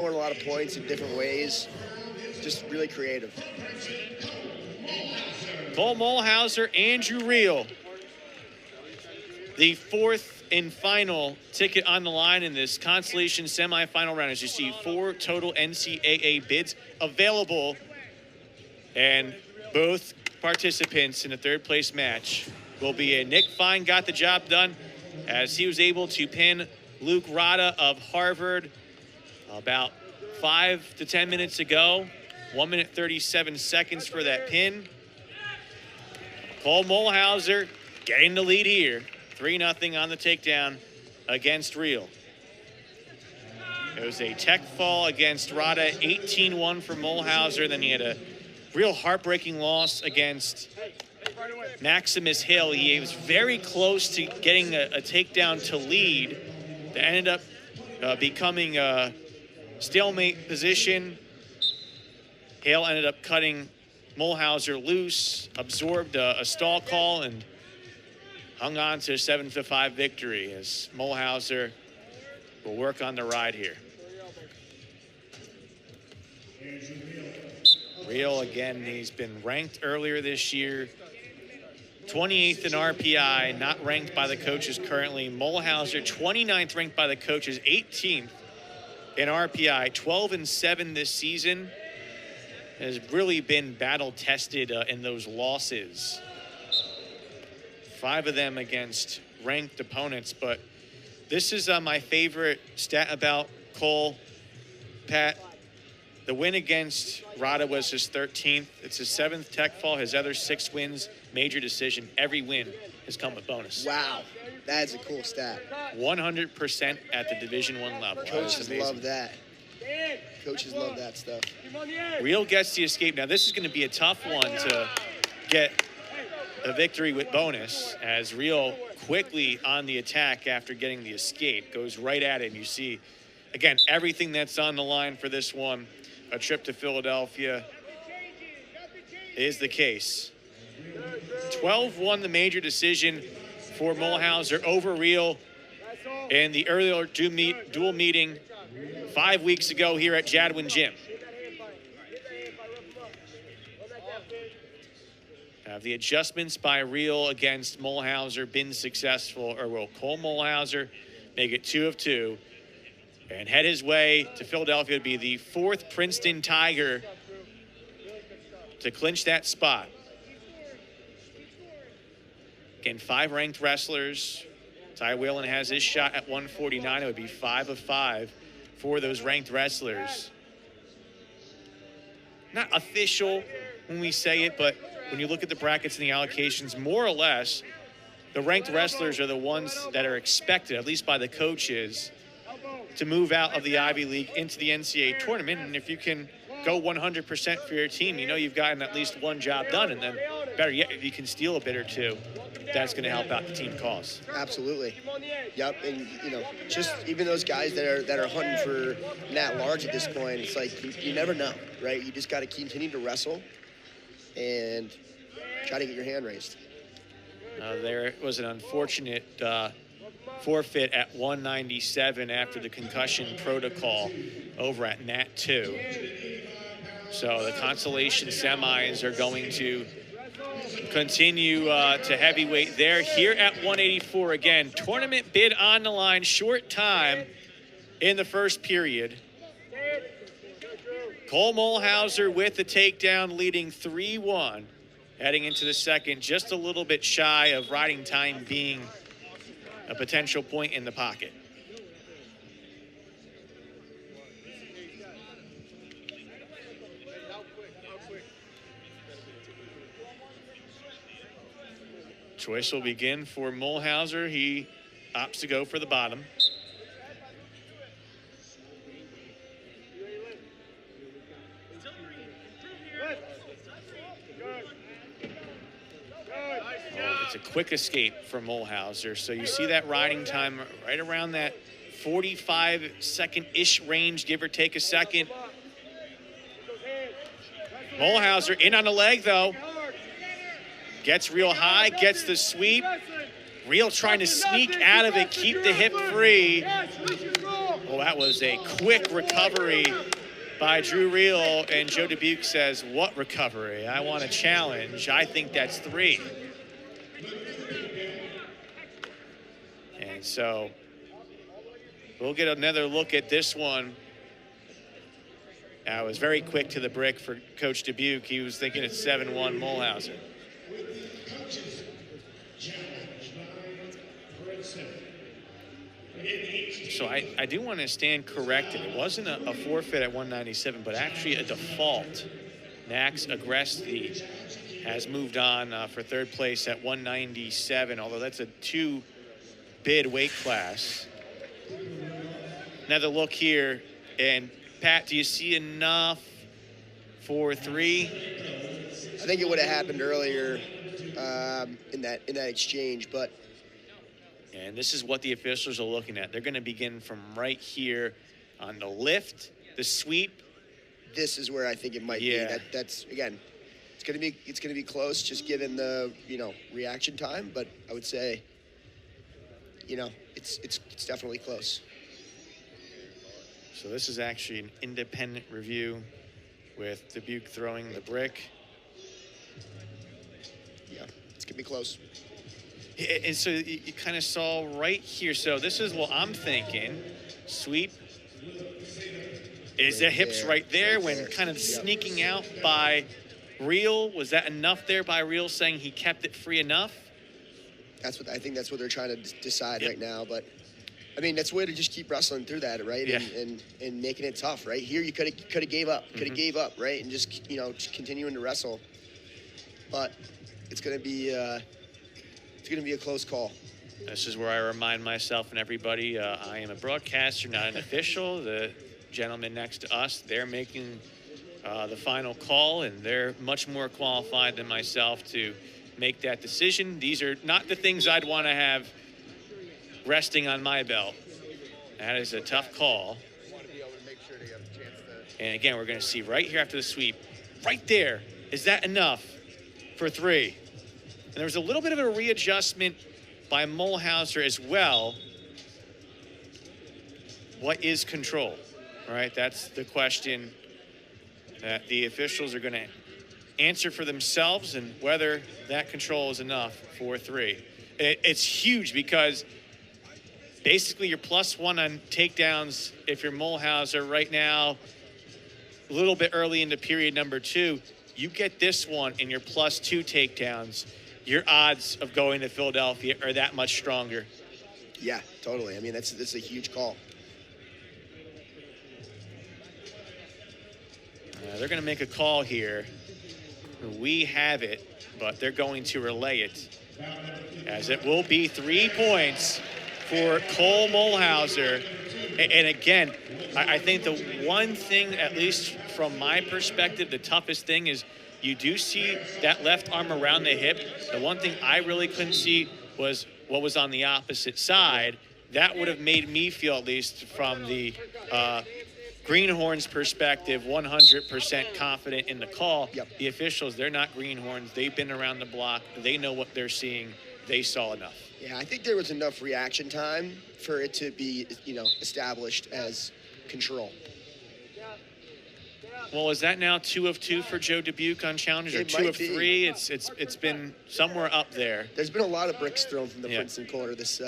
Scoring a lot of points in different ways. Just really creative. Kole Mulhauser, Andrew Reall. The fourth and final ticket on the line in this consolation semifinal round. As you see, 4 total NCAA bids available. And both participants in the third place match will be Nick Fine got the job done as he was able to pin Luke Rada of Harvard about 5 to 10 minutes ago. 1 minute 37 seconds for that pin. Kole Mulhauser getting the lead here. 3-0 on the takedown against Reall. It was a tech fall against Rada, 18-1 for Mulhauser. Then he had a real heartbreaking loss against Maximus Hill. He was very close to getting a takedown to lead. That ended up becoming a stalemate position. Hill ended up cutting Mulhauser loose, absorbed a stall call, and hung on to a 7-5 victory as Mulhauser will work on the ride here. Reall, again, he's been ranked earlier this year. 28th in RPI, not ranked by the coaches currently. Mulhauser, 29th ranked by the coaches, 18th in RPI, 12-7 this season. Has really been battle tested in those losses. 5 of them against ranked opponents, but this is my favorite stat about Kole, Pat. The win against Rada was his 13th. It's his 7th tech fall. His other 6 wins, major decision. Every win has come with bonus. Wow, that is a cool stat. 100% at the Division I level. Coaches love that. Coaches love that stuff. Reall gets the escape. Now, this is going to be a tough one to get a victory with bonus, as Reall quickly on the attack after getting the escape. Goes right at it, and you see, again, everything that's on the line for this one. A trip to Philadelphia is the case. 12-1 the major decision for Mulhauser over Reall in the earlier dual meeting 5 weeks ago here at Jadwin Gym. Have the adjustments by Reall against Mulhauser been successful, or will Kole Mulhauser make it 2 of 2 and head his way to Philadelphia to be the 4th Princeton Tiger to clinch that spot? Again, 5 ranked wrestlers. Ty Whalen has his shot at 149. It would be 5 of 5 for those ranked wrestlers. Not official when we say it, but when you look at the brackets and the allocations, more or less, the ranked wrestlers are the ones that are expected, at least by the coaches, to move out of the Ivy League into the NCAA tournament. And if you can go 100% for your team, you know you've gotten at least one job done. And then better yet, if you can steal a bid or 2, that's going to help out the team cause. Absolutely. Yep. And, you know, just even those guys that are hunting for Nat Large at this point, it's like you never know, right? You just got to continue to wrestle and try to get your hand raised. There was an unfortunate forfeit at 197 after the concussion protocol over at Nat 2. So the consolation semis are going to continue to heavyweight there. Here at 184, again, tournament bid on the line, short time in the first period. Kole Mulhauser with the takedown, leading 3-1. Heading into the second, just a little bit shy of riding time being a potential point in the pocket. Choice will begin for Mulhauser. He opts to go for the bottom. It's a quick escape for Mulhauser. So you see that riding time right around that 45-second-ish range, give or take a second. Mulhauser in on the leg, though. Gets real high, gets the sweep. Reall trying to sneak out of it, keep the hip free. Oh, that was a quick recovery by Drew Reall, and Joe Dubuque says, what recovery? I want a challenge. I think that's 3. And so we'll get another look at this one. I was very quick to the brick for Coach Dubuque. He was thinking it's 7-1 Mulhauser. So I do want to stand corrected. It wasn't a forfeit at 197, but actually a default. Max Agresti has moved on for 3rd place at 197, although that's a 2-bid weight class. Another look here, and Pat, do you see enough for 3? I think it would have happened earlier in that exchange, but. And this is what the officials are looking at. They're going to begin from right here on the lift, the sweep. This is where I think it might be. That's again, it's going to be close, just given the reaction time. But I would say, it's definitely close. So this is actually an independent review with Dubuque throwing the brick. Yeah, it's going to be close. And so you kind of saw right here. So this is what I'm thinking. Sweep. Is the hips right there when kind of sneaking out by Reall? Was that enough there by Reall saying he kept it free enough? I think that's what they're trying to decide right now. But I mean, that's a way to just keep wrestling through that, right? Yeah. And making it tough, right? Here you could have gave up, gave up, right? And just just continuing to wrestle. But it's gonna be a close call. This is where I remind myself and everybody, I am a broadcaster, not an official. The gentleman next to us, they're making the final call, and they're much more qualified than myself to make that decision. These are not the things I'd want to have resting on my belt. That is a tough call. And again, we're going to see right here after the sweep, right there, is that enough for 3? And there was a little bit of a readjustment by Mulhauser as well. What is control? All right, that's the question that the officials are going to answer for themselves, and whether that control is enough for 3. It's huge because basically you're +1 on takedowns if you're Mulhauser right now. A little bit early into period number 2, you get this one and you're +2 takedowns. Your odds of going to Philadelphia are that much stronger. Yeah, totally. I mean, that's a huge call. They're going to make a call here. We have it, but they're going to relay it, as it will be 3 points for Kole Mulhauser. And again, I think the one thing, at least from my perspective, the toughest thing is you do see that left arm around the hip. The one thing I really couldn't see was what was on the opposite side. That would have made me feel, at least from the Greenhorns' perspective, 100% confident in the call. Yep. The officials, they're not Greenhorns. They've been around the block. They know what they're seeing. They saw enough. Yeah, I think there was enough reaction time for it to be, established as control. Well, is that now 2 of 2 for Joe Dubuque on challenges, or 2 of 3? It's been somewhere up there. There's been a lot of bricks thrown from the Princeton corner this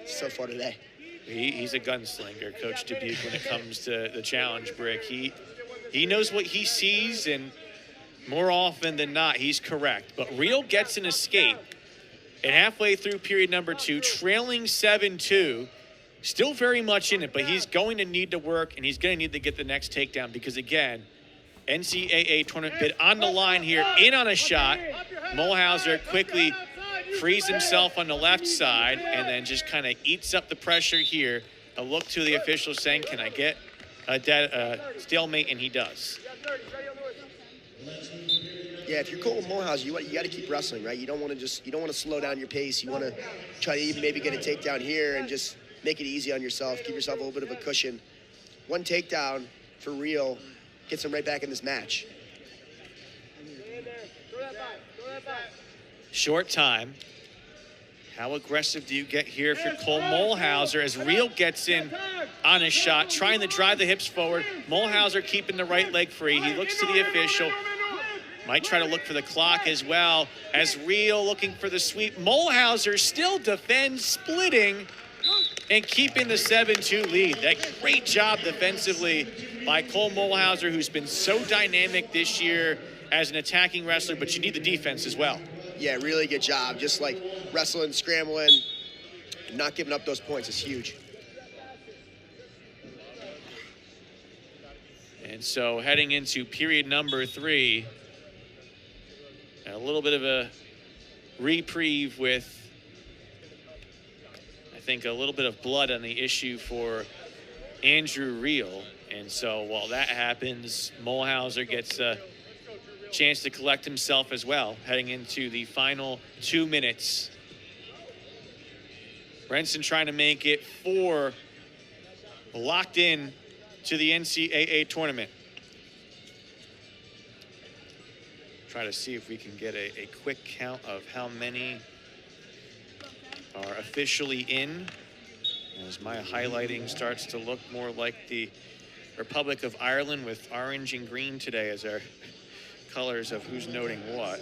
so far today. He's a gunslinger, Coach Dubuque, when it comes to the challenge brick. He knows what he sees, and more often than not, he's correct. But Reall gets an escape, and halfway through period number 2, trailing 7-2, still very much in it, but he's going to need to work, and he's going to need to get the next takedown because, again, NCAA tournament bid on the line here, in on a shot. Mulhauser quickly frees himself on the left side and then just kind of eats up the pressure here. A look to the officials saying, can I get a stalemate? And he does. Yeah, if you're Kole Mulhauser, you got to keep wrestling, right? You don't want to slow down your pace. You want to try to even maybe get a takedown here and just make it easy on yourself. Give yourself a little bit of a cushion. One takedown for Reall gets him right back in this match. Short time. How aggressive do you get here for Kole Mulhauser as Reall gets in on his shot, trying to drive the hips forward. Mulhauser keeping the right leg free. He looks to the official. Might try to look for the clock as well as Reall looking for the sweep. Mulhauser still defends, splitting and keeping the 7-2 lead. That great job defensively by Kole Mulhauser, who's been so dynamic this year as an attacking wrestler, but you need the defense as well. Yeah, really good job. Just like wrestling, scrambling, not giving up those points is huge. And so heading into period number 3, a little bit of a reprieve with, I think, a little bit of blood on the issue for Andrew Reall. And so while that happens, Mulhauser gets a chance to collect himself as well, heading into the final 2 minutes. Princeton trying to make it 4, locked in to the NCAA tournament. Try to see if we can get a quick count of how many are officially in, as my highlighting starts to look more like the Republic of Ireland with orange and green today as our colors of who's noting what.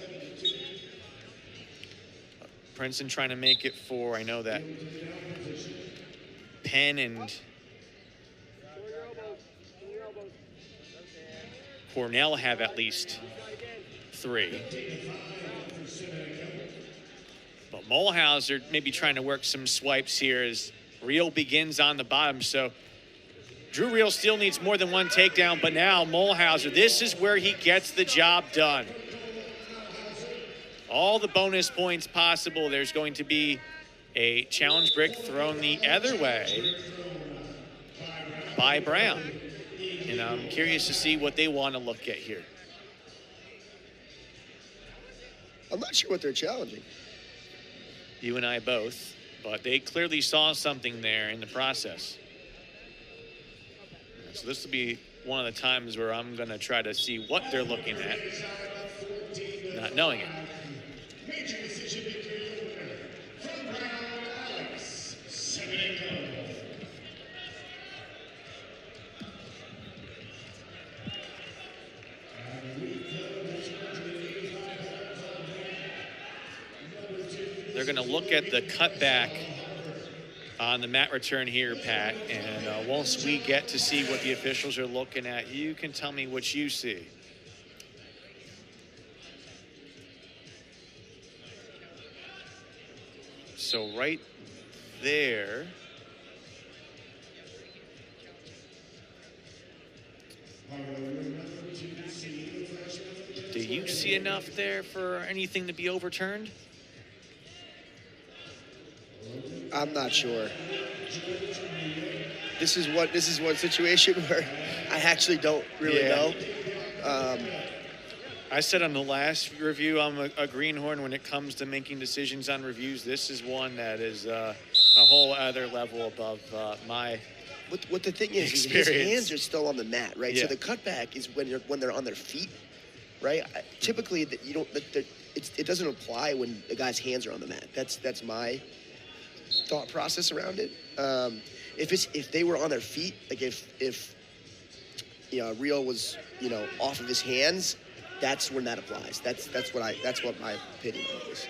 Princeton trying to make it 4. I know that Penn and Cornell have at least 3. But Mulhauser maybe trying to work some swipes here as Reall begins on the bottom. So Drew Reall still needs more than 1 takedown, but now Mulhauser, this is where he gets the job done. All the bonus points possible. There's going to be a challenge brick thrown the other way by Brown. And I'm curious to see what they want to look at here. I'm not sure what they're challenging. You and I both, but they clearly saw something there in the process. So this will be one of the times where I'm going to try to see what they're looking at, not knowing it. They're going to look at the cutback on the mat return here, Pat, and once we get to see what the officials are looking at, you can tell me what you see. So right there, do you see enough there for anything to be overturned? I'm not sure. This is one situation where I actually don't really know. I said on the last review, I'm a greenhorn when it comes to making decisions on reviews. This is one that is a whole other level above my What the thing is his hands are still on the mat, right? Yeah. So the cutback is when they're on their feet, right? Typically, it doesn't apply when the guy's hands are on the mat. That's my thought process around it. If they were on their feet, like if Reall was off of his hands, that's when that applies. That's what my opinion is.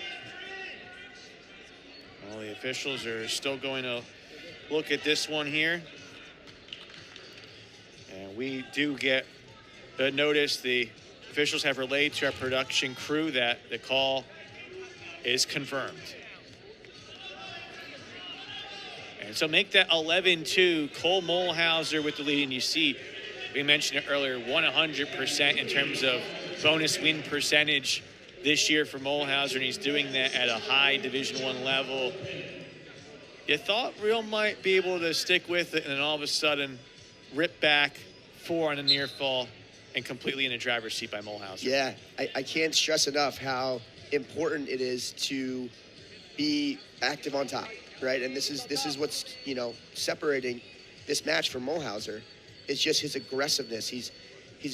Well, the officials are still going to look at this one here, and we do get the notice. The officials have relayed to our production crew that the call is confirmed. And so make that 11-2, Kole Mulhauser with the lead. And you see, we mentioned it earlier, 100% in terms of bonus win percentage this year for Mulhauser, and he's doing that at a high Division I level. You thought Reall might be able to stick with it, and then all of a sudden rip back 4 on a near fall and completely in a driver's seat by Mulhauser. Yeah, I can't stress enough how important it is to be active on top, right? And this is what's separating this match from Mulhauser. It's just his aggressiveness. He's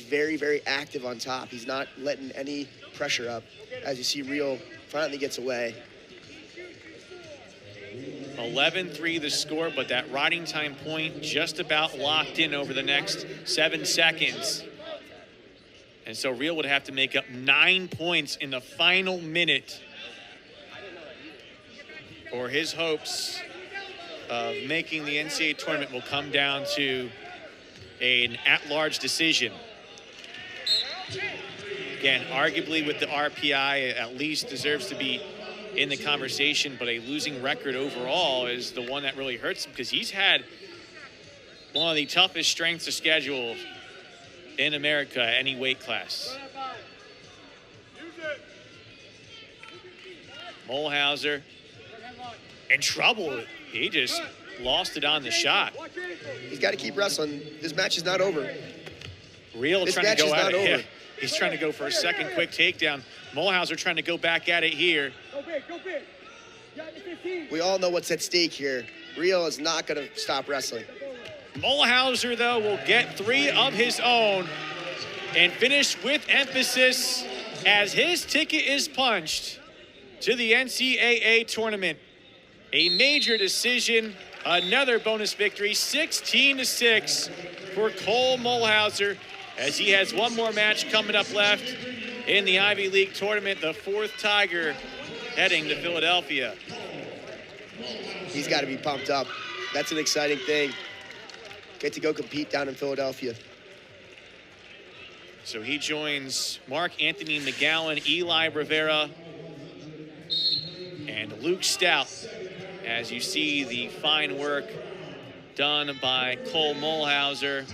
very, very active on top. He's not letting any pressure up. As you see, Reall finally gets away. 11-3 the score, but that riding time point just about locked in over the next 7 seconds. And so Reall would have to make up 9 points in the final minute or his hopes of making the NCAA tournament will come down to an at-large decision. Again, arguably with the RPI, at least deserves to be in the conversation, but a losing record overall is the one that really hurts him because he's had one of the toughest strengths of schedule in America, any weight class. Mulhauser in trouble. He just lost it on the shot. He's got to keep wrestling. This match is not over. Reall This trying match to go is at not it. over. Yeah. He's trying to go for a second quick takedown. Mulhauser trying to go back at it here. We all know what's at stake here. Reall is not going to stop wrestling. Mulhauser, though, will get 3 of his own and finish with emphasis as his ticket is punched to the NCAA tournament. A major decision, another bonus victory, 16-6 for Kole Mulhauser, as he has one more match coming up left in the Ivy League tournament, the 4th Tiger heading to Philadelphia. He's got to be pumped up. That's an exciting thing. Get to go compete down in Philadelphia. So he joins Mark Anthony McGowan, Eli Rivera, and Luke Stout, as you see the fine work done by Kole Mulhauser.